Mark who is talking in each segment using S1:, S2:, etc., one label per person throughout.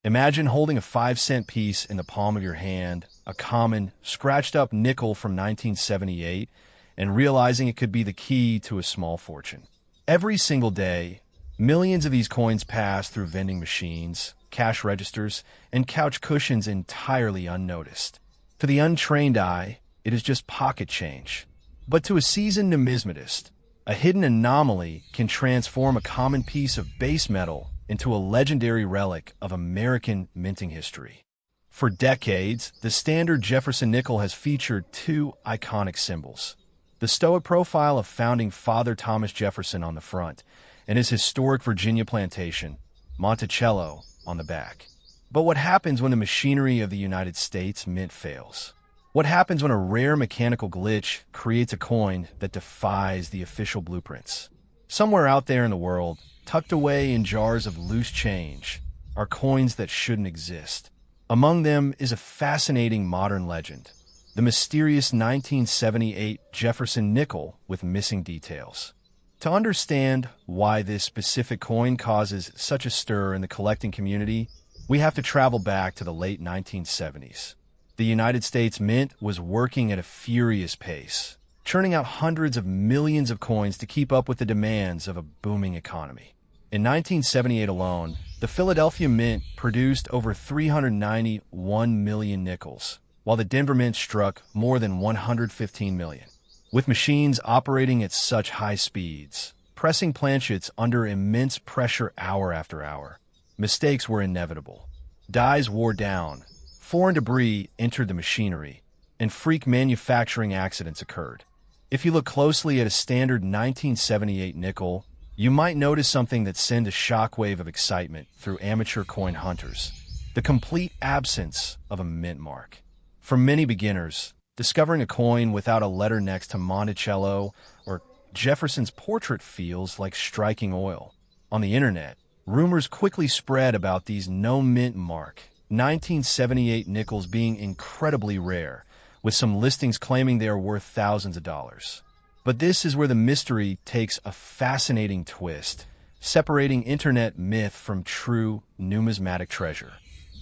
S1: Imagine holding a 5-cent piece in the palm of your hand, a common, scratched-up nickel from 1978, and realizing it could be the key to a small fortune. Every single day, millions of these coins pass through vending machines, cash registers, and couch cushions entirely unnoticed. To the untrained eye, it is just pocket change. But to a seasoned numismatist, a hidden anomaly can transform a common piece of base metal into a legendary relic of American minting history. For decades, the standard Jefferson nickel has featured two iconic symbols: the stoic profile of founding father Thomas Jefferson on the front, and his historic Virginia plantation, Monticello, on the back. But what happens when the machinery of the United States Mint fails? What happens when a rare mechanical glitch creates a coin that defies the official blueprints? Somewhere out there in the world, tucked away in jars of loose change, are coins that shouldn't exist. Among them is a fascinating modern legend, the mysterious 1978 Jefferson nickel with missing details. To understand why this specific coin causes such a stir in the collecting community, we have to travel back to the late 1970s. The United States Mint was working at a furious pace, churning out hundreds of millions of coins to keep up with the demands of a booming economy. In 1978 alone, the Philadelphia Mint produced over 391 million nickels, while the Denver Mint struck more than 115 million. With machines operating at such high speeds, pressing planchets under immense pressure hour after hour, mistakes were inevitable. Dies wore down, foreign debris entered the machinery, and freak manufacturing accidents occurred. If you look closely at a standard 1978 nickel, you might notice something that sends a shockwave of excitement through amateur coin hunters: the complete absence of a mint mark. For many beginners, discovering a coin without a letter next to Monticello or Jefferson's portrait feels like striking oil. On the internet, rumors quickly spread about these no mint mark 1978 nickels being incredibly rare, with some listings claiming they are worth thousands of dollars. But this is where the mystery takes a fascinating twist, separating internet myth from true numismatic treasure.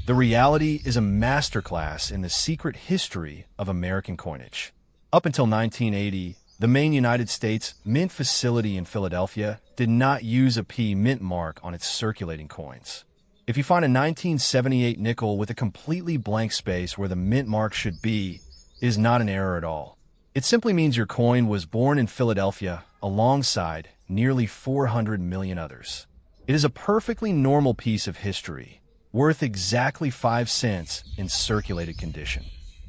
S1: The reality is a masterclass in the secret history of American coinage. Up until 1980, the main United States Mint facility in Philadelphia did not use a P mint mark on its circulating coins. If you find a 1978 nickel with a completely blank space where the mint mark should be, it is not an error at all. It simply means your coin was born in Philadelphia alongside nearly 400 million others. It is a perfectly normal piece of history, worth exactly 5 cents in circulated condition.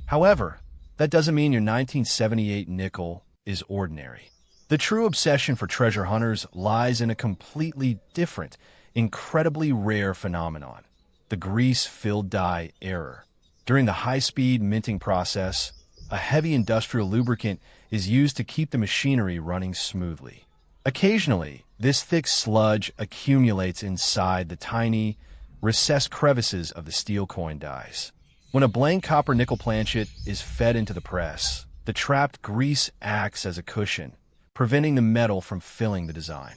S1: However, that doesn't mean your 1978 nickel is ordinary. The true obsession for treasure hunters lies in a completely different, incredibly rare phenomenon: the grease-filled die error. During the high-speed minting process, a heavy industrial lubricant is used to keep the machinery running smoothly. Occasionally, this thick sludge accumulates inside the tiny, recessed crevices of the steel coin dies. When a blank copper nickel planchet is fed into the press, the trapped grease acts as a cushion, preventing the metal from filling the design.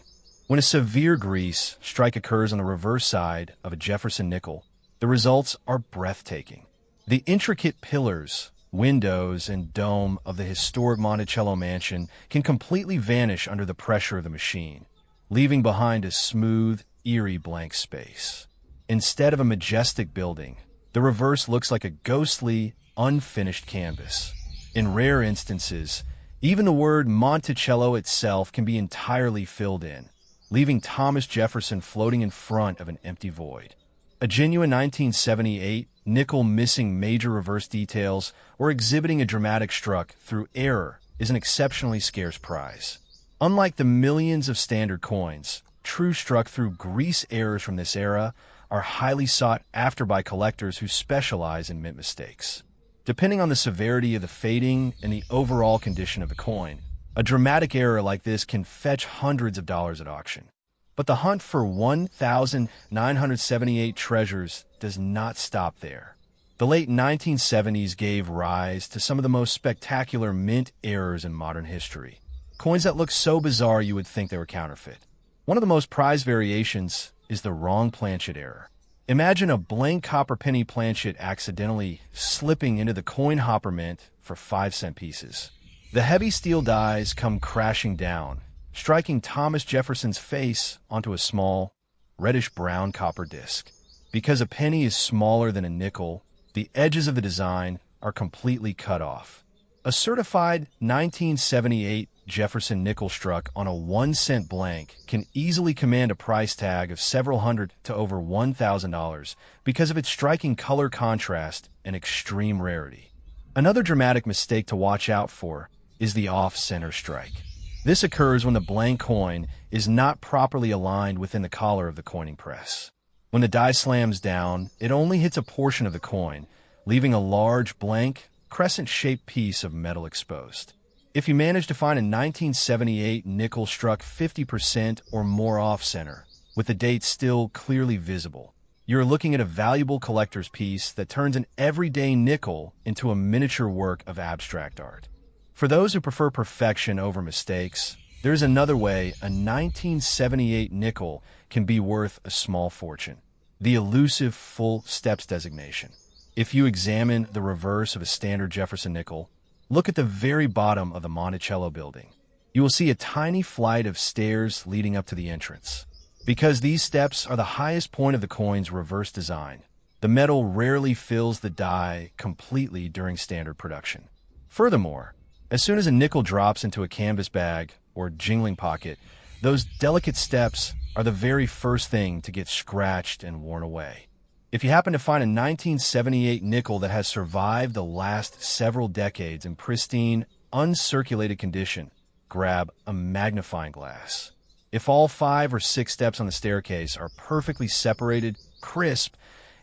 S1: When a severe grease strike occurs on the reverse side of a Jefferson nickel, the results are breathtaking. The intricate pillars, windows, and dome of the historic Monticello mansion can completely vanish under the pressure of the machine, leaving behind a smooth, eerie blank space. Instead of a majestic building, the reverse looks like a ghostly, unfinished canvas. In rare instances, even the word Monticello itself can be entirely filled in, leaving Thomas Jefferson floating in front of an empty void. A genuine 1978 nickel missing major reverse details or exhibiting a dramatic struck through error is an exceptionally scarce prize. Unlike the millions of standard coins, true struck through grease errors from this era are highly sought after by collectors who specialize in mint mistakes. Depending on the severity of the fading and the overall condition of the coin, a dramatic error like this can fetch hundreds of dollars at auction. But the hunt for 1,978 treasures does not stop there. The late 1970s gave rise to some of the most spectacular mint errors in modern history. Coins that look so bizarre you would think they were counterfeit. One of the most prized variations is the wrong planchet error. Imagine a blank copper penny planchet accidentally slipping into the coin hopper mint for 5-cent pieces. The heavy steel dies come crashing down, striking Thomas Jefferson's face onto a small, reddish-brown copper disc. Because a penny is smaller than a nickel, the edges of the design are completely cut off. A certified 1978 Jefferson nickel struck on a 1-cent blank can easily command a price tag of several hundred to over $1,000 because of its striking color contrast and extreme rarity. Another dramatic mistake to watch out for is the off-center strike. This occurs when the blank coin is not properly aligned within the collar of the coining press. When the die slams down, it only hits a portion of the coin, leaving a large, blank, crescent-shaped piece of metal exposed. If you manage to find a 1978 nickel struck 50% or more off-center, with the date still clearly visible, you're looking at a valuable collector's piece that turns an everyday nickel into a miniature work of abstract art. For those who prefer perfection over mistakes, there's another way a 1978 nickel can be worth a small fortune: the elusive full steps designation. If you examine the reverse of a standard Jefferson nickel, look at the very bottom of the Monticello building. You will see a tiny flight of stairs leading up to the entrance. Because these steps are the highest point of the coin's reverse design, the metal rarely fills the die completely during standard production. Furthermore, as soon as a nickel drops into a canvas bag or jingling pocket, those delicate steps are the very first thing to get scratched and worn away. If you happen to find a 1978 nickel that has survived the last several decades in pristine, uncirculated condition, grab a magnifying glass. If all 5 or 6 steps on the staircase are perfectly separated, crisp,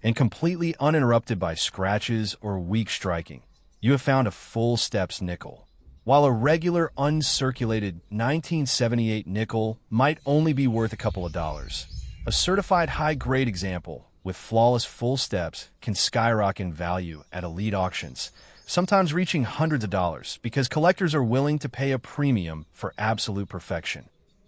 S1: and completely uninterrupted by scratches or weak striking, you have found a full steps nickel. While a regular uncirculated 1978 nickel might only be worth a couple of dollars, a certified high-grade example with flawless full steps can skyrocket in value at elite auctions, sometimes reaching hundreds of dollars because collectors are willing to pay a premium for absolute perfection.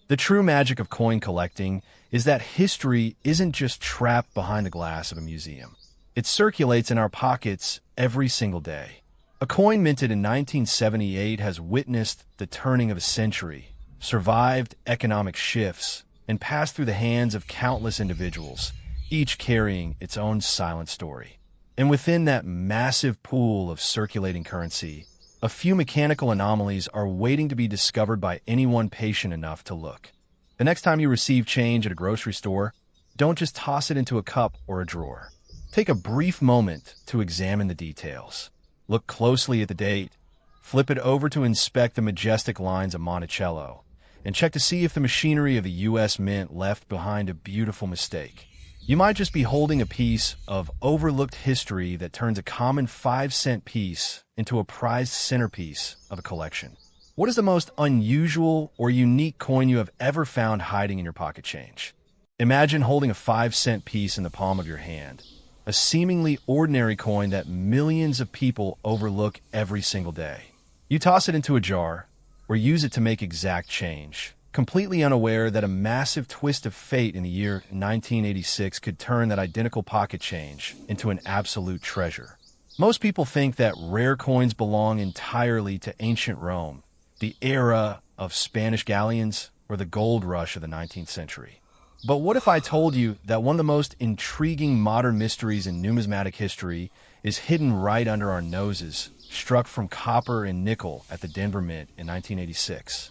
S1: The true magic of coin collecting is that history isn't just trapped behind the glass of a museum. It circulates in our pockets every single day. A coin minted in 1978 has witnessed the turning of a century, survived economic shifts, and passed through the hands of countless individuals, each carrying its own silent story. And within that massive pool of circulating currency, a few mechanical anomalies are waiting to be discovered by anyone patient enough to look. The next time you receive change at a grocery store, don't just toss it into a cup or a drawer. Take a brief moment to examine the details. Look closely at the date, flip it over to inspect the majestic lines of Monticello, and check to see if the machinery of the U.S. Mint left behind a beautiful mistake. You might just be holding a piece of overlooked history that turns a common 5-cent piece into a prized centerpiece of a collection. What is the most unusual or unique coin you have ever found hiding in your pocket change? Imagine holding a 5-cent piece in the palm of your hand, a seemingly ordinary coin that millions of people overlook every single day. You toss it into a jar or use it to make exact change, completely unaware that a massive twist of fate in the year 1986 could turn that identical pocket change into an absolute treasure. Most people think that rare coins belong entirely to ancient Rome, the era of Spanish galleons, or the gold rush of the 19th century. But what if I told you that one of the most intriguing modern mysteries in numismatic history is hidden right under our noses, struck from copper and nickel at the Denver Mint in 1986?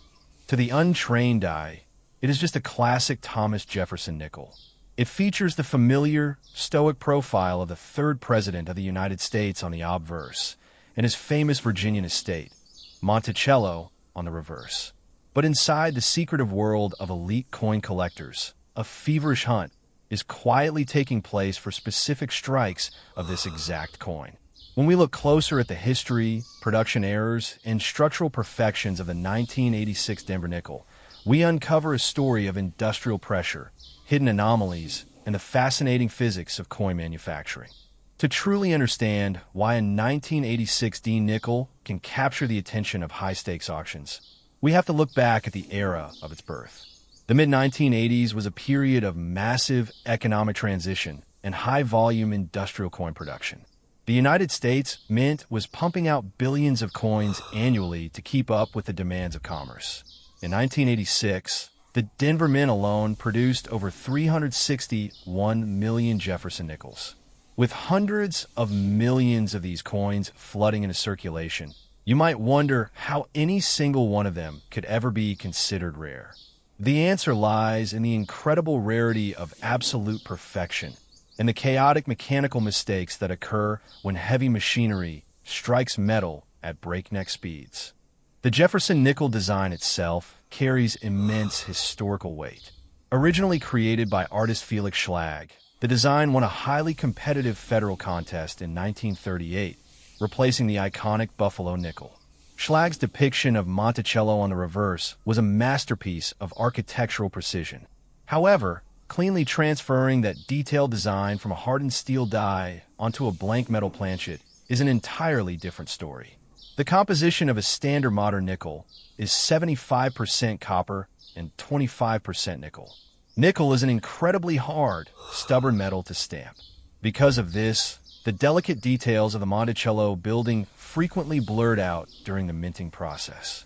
S1: To the untrained eye, it is just a classic Thomas Jefferson nickel. It features the familiar, stoic profile of the 3rd President of the United States on the obverse, and his famous Virginian estate, Monticello, on the reverse. But inside the secretive world of elite coin collectors, a feverish hunt is quietly taking place for specific strikes of this exact coin. When we look closer at the history, production errors, and structural perfections of the 1986 Denver nickel, we uncover a story of industrial pressure, hidden anomalies, and the fascinating physics of coin manufacturing. To truly understand why a 1986 D nickel can capture the attention of high-stakes auctions, we have to look back at the era of its birth. The mid-1980s was a period of massive economic transition, and high-volume industrial coin production. The United States Mint was pumping out billions of coins annually to keep up with the demands of commerce. In 1986, the Denver Mint alone produced over 361 million Jefferson nickels. With hundreds of millions of these coins flooding into circulation, you might wonder how any single one of them could ever be considered rare. The answer lies in the incredible rarity of absolute perfection and the chaotic mechanical mistakes that occur when heavy machinery strikes metal at breakneck speeds. The Jefferson nickel design itself carries immense historical weight. Originally created by artist Felix Schlag, the design won a highly competitive federal contest in 1938, replacing the iconic Buffalo nickel. Schlag's depiction of Monticello on the reverse was a masterpiece of architectural precision. However, cleanly transferring that detailed design from a hardened steel die onto a blank metal planchet is an entirely different story. The composition of a standard modern nickel is 75% copper and 25% nickel. Nickel is an incredibly hard, stubborn metal to stamp. Because of this, the delicate details of the Monticello building frequently blurred out during the minting process.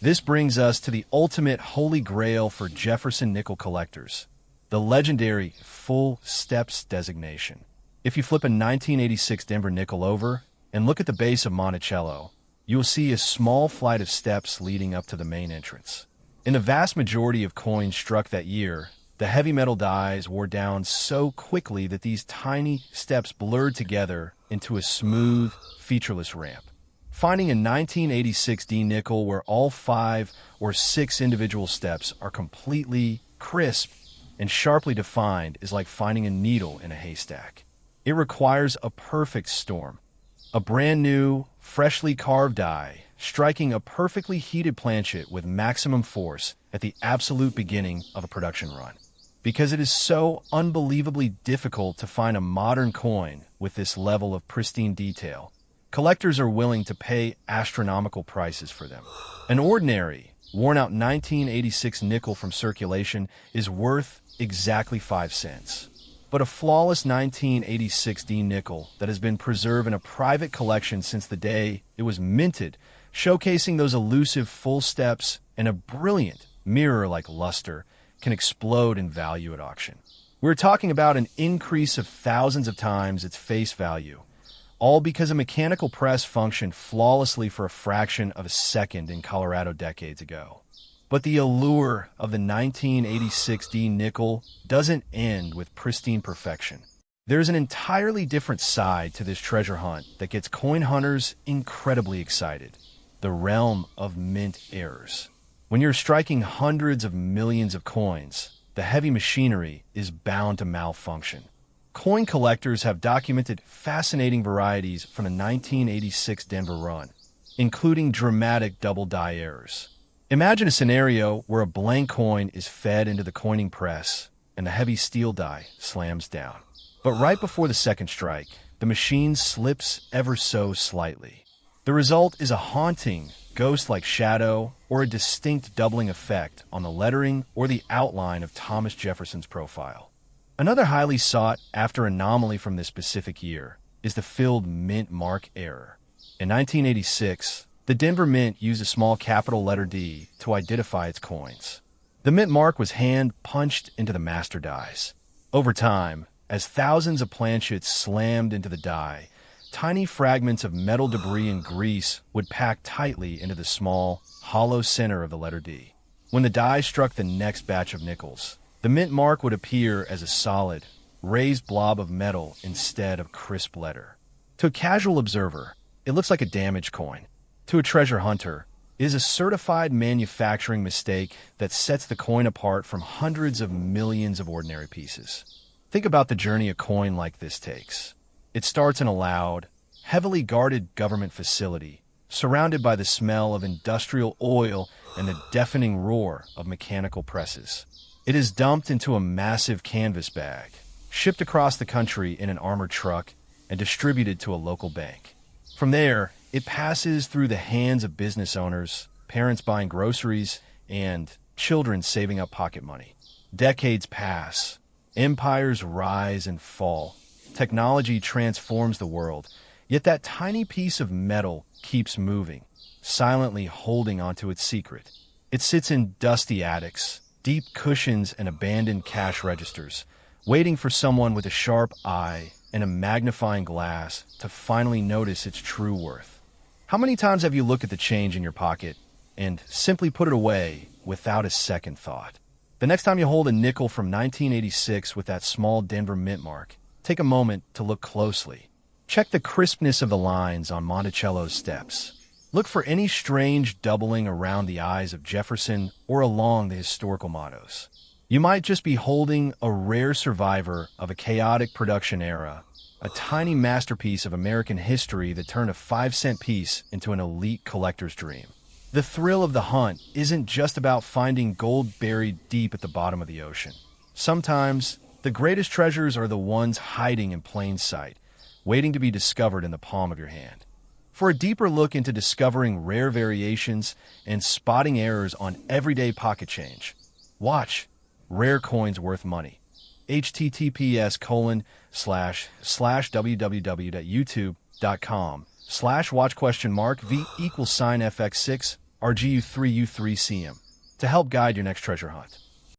S1: This brings us to the ultimate holy grail for Jefferson nickel collectors, the legendary full steps designation. If you flip a 1986 Denver nickel over and look at the base of Monticello, you will see a small flight of steps leading up to the main entrance. In the vast majority of coins struck that year, the heavy metal dies wore down so quickly that these tiny steps blurred together into a smooth, featureless ramp. Finding a 1986 D nickel where all 5 or 6 individual steps are completely crisp and sharply defined is like finding a needle in a haystack. It requires a perfect storm. A brand new, freshly carved die, striking a perfectly heated planchet with maximum force at the absolute beginning of a production run. Because it is so unbelievably difficult to find a modern coin with this level of pristine detail, collectors are willing to pay astronomical prices for them. An ordinary, worn-out 1986 nickel from circulation is worth exactly 5 cents. But a flawless 1986 D nickel that has been preserved in a private collection since the day it was minted, showcasing those elusive full steps and a brilliant mirror-like luster, can explode in value at auction. We're talking about an increase of thousands of times its face value, all because a mechanical press functioned flawlessly for a fraction of a second in Colorado decades ago. But the allure of the 1986 D nickel doesn't end with pristine perfection. There's an entirely different side to this treasure hunt that gets coin hunters incredibly excited: the realm of mint errors. When you're striking hundreds of millions of coins, the heavy machinery is bound to malfunction. Coin collectors have documented fascinating varieties from the 1986 Denver run, including dramatic double die errors. Imagine a scenario where a blank coin is fed into the coining press and the heavy steel die slams down. But right before the second strike, the machine slips ever so slightly. The result is a haunting, ghost-like shadow or a distinct doubling effect on the lettering or the outline of Thomas Jefferson's profile. Another highly sought-after anomaly from this specific year is the filled mint mark error. In 1986, the Denver Mint used a small capital letter D to identify its coins. The mint mark was hand-punched into the master dies. Over time, as thousands of planchets slammed into the die, tiny fragments of metal debris and grease would pack tightly into the small, hollow center of the letter D. When the die struck the next batch of nickels, the mint mark would appear as a solid, raised blob of metal instead of crisp letter. To a casual observer, it looks like a damaged coin. To a treasure hunter, it is a certified manufacturing mistake that sets the coin apart from hundreds of millions of ordinary pieces. Think about the journey a coin like this takes. It starts in a loud, heavily guarded government facility, surrounded by the smell of industrial oil and the deafening roar of mechanical presses. It is dumped into a massive canvas bag, shipped across the country in an armored truck, and distributed to a local bank. From there, it passes through the hands of business owners, parents buying groceries, and children saving up pocket money. Decades pass, Empires rise and fall. Technology transforms the world, yet that tiny piece of metal keeps moving, silently holding onto its secret. It sits in dusty attics, deep cushions, and abandoned cash registers, waiting for someone with a sharp eye and a magnifying glass to finally notice its true worth. How many times have you looked at the change in your pocket and simply put it away without a second thought? The next time you hold a nickel from 1986 with that small Denver mint mark, take a moment to look closely. Check the crispness of the lines on Monticello's steps. Look for any strange doubling around the eyes of Jefferson or along the historical mottos. You might just be holding a rare survivor of a chaotic production era, a tiny masterpiece of American history that turned a 5-cent piece into an elite collector's dream. The thrill of the hunt isn't just about finding gold buried deep at the bottom of the ocean. Sometimes, the greatest treasures are the ones hiding in plain sight, waiting to be discovered in the palm of your hand. For a deeper look into discovering rare variations and spotting errors on everyday pocket change, watch Rare Coins Worth Money. https://www.youtube.com/watch?v=fx6rgu3u3cm to help guide your next treasure hunt.